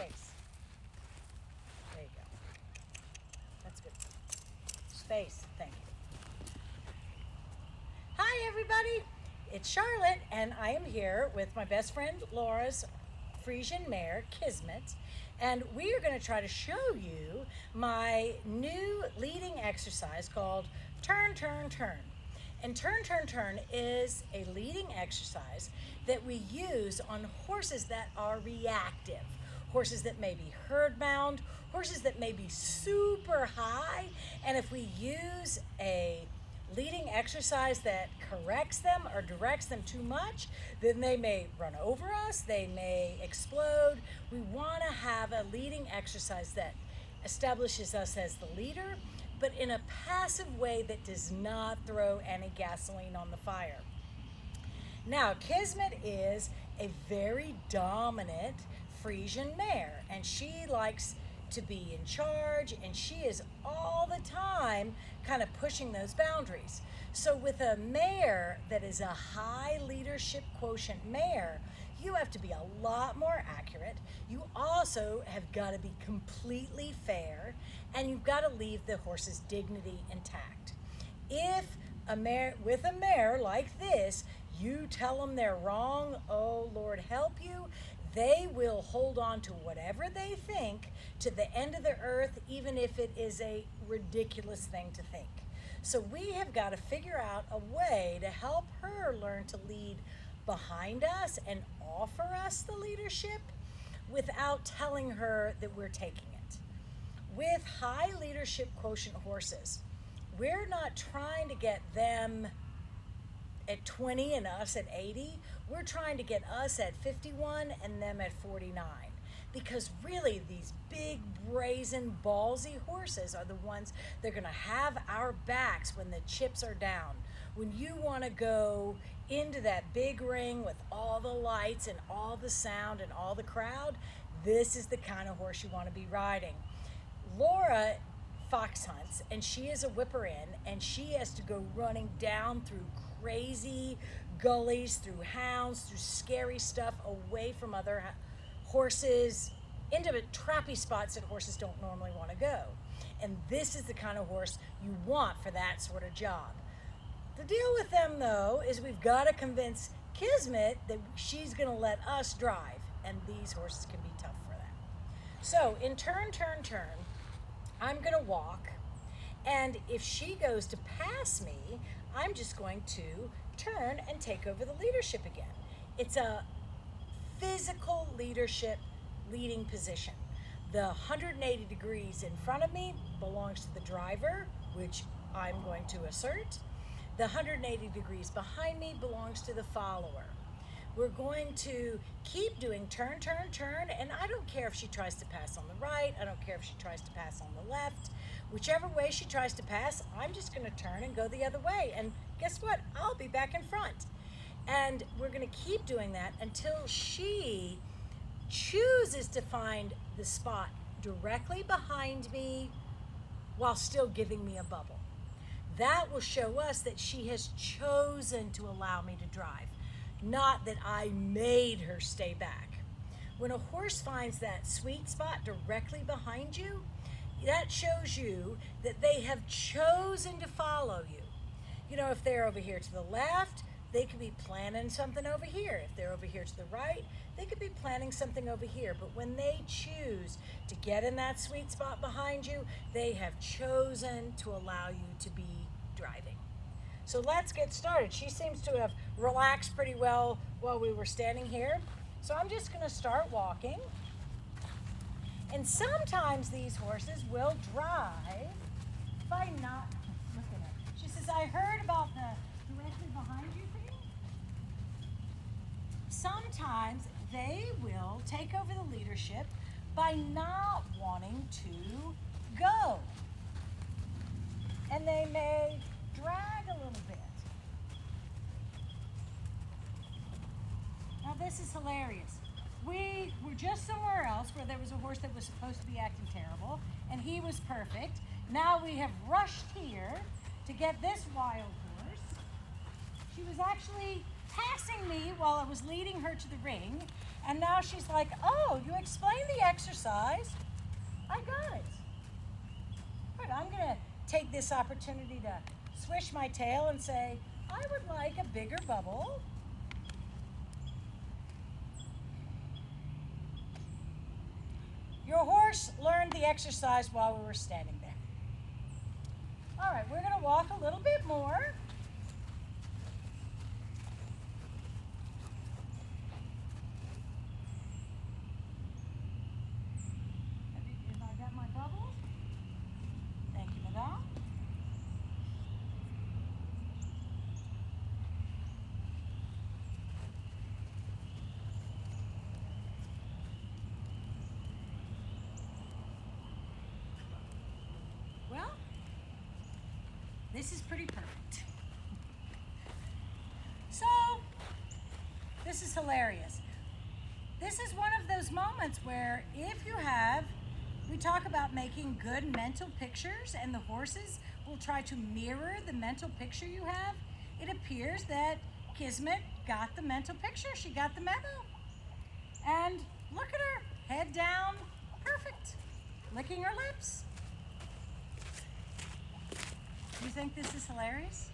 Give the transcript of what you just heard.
Space. There you go. That's good. Space. Thank you. Hi, everybody. It's Charlotte, and I am here with my best friend Laura's Frisian mare, Kismet, and we are going to try to show you my new leading exercise called Turn, Turn, Turn. And Turn, Turn, Turn is a leading exercise that we use on horses that are reactive. Horses that may be herd bound, horses that may be super high, and if we use a leading exercise that corrects them or directs them too much, then they may run over us, they may explode. We want to have a leading exercise that establishes us as the leader, but in a passive way that does not throw any gasoline on the fire. Now, Kismet is a very dominant Frisian mare, and she likes to be in charge, and she is all the time kind of pushing those boundaries. So with a mare that is a high leadership quotient mare, you have to be a lot more accurate. You also have got to be completely fair, and you've got to leave the horse's dignity intact. If with a mare like this, you tell them they're wrong, oh Lord help you, they will hold on to whatever they think to the end of the earth, even if it is a ridiculous thing to think. So we have got to figure out a way to help her learn to lead behind us and offer us the leadership without telling her that we're taking it. With high leadership quotient horses, we're not trying to get them at 20 and us at 80. We're trying to get us at 51 and them at 49. Because really these big, brazen, ballsy horses are the ones that are going to have our backs when the chips are down. When you want to go into that big ring with all the lights and all the sound and all the crowd, this is the kind of horse you want to be riding. Laura fox hunts, and she is a whipper in, and she has to go running down through crazy gullies, through hounds, through scary stuff, away from other horses, into trappy spots that horses don't normally want to go. And this is the kind of horse you want for that sort of job. The deal with them, though, is we've got to convince Kismet that she's going to let us drive, and these horses can be tough for that. So in Turn, Turn, Turn, I'm going to walk, and if she goes to pass me, I'm just going to turn and take over the leadership again. It's a physical leadership leading position. The 180 degrees in front of me belongs to the driver, which I'm going to assert. The 180 degrees behind me belongs to the follower. We're going to keep doing turn, turn, turn, and I don't care if she tries to pass on the right, I don't care if she tries to pass on the left. Whichever way she tries to pass, I'm just going to turn and go the other way, and guess what? I'll be back in front. And we're going to keep doing that until she chooses to find the spot directly behind me while still giving me a bubble. That will show us that she has chosen to allow me to drive, not that I made her stay back. When a horse finds that sweet spot directly behind you, that shows you that they have chosen to follow you. You know, if they're over here to the left, they could be planning something over here. If they're over here to the right, they could be planning something over here. But when they choose to get in that sweet spot behind you, they have chosen to allow you to be driving. So let's get started. She seems to have relaxed pretty well while we were standing here. So I'm just going to start walking. And sometimes these horses will drive by not looking at it. She says, I heard about the directly behind you thing. Sometimes they will take over the leadership by not wanting to go. And they may drag a little bit. Now this is hilarious. We were just somewhere else where there was a horse that was supposed to be acting terrible, and he was perfect. Now we have rushed here to get this wild horse. She was actually passing me while I was leading her to the ring, and now she's like, oh, you explained the exercise. I got it. But I'm going to take this opportunity to swish my tail and say, I would like a bigger bubble. Your horse learned the exercise while we were standing there. All right, we're going to walk a little bit more. Have I got my bubbles? Thank you, madame. Well, this is pretty perfect. So, this is hilarious. This is one of those moments where if you have, we talk about making good mental pictures and the horses will try to mirror the mental picture you have. It appears that Kismet got the mental picture. She got the memo. And look at her, head down, perfect. Licking her lips. You think this is hilarious?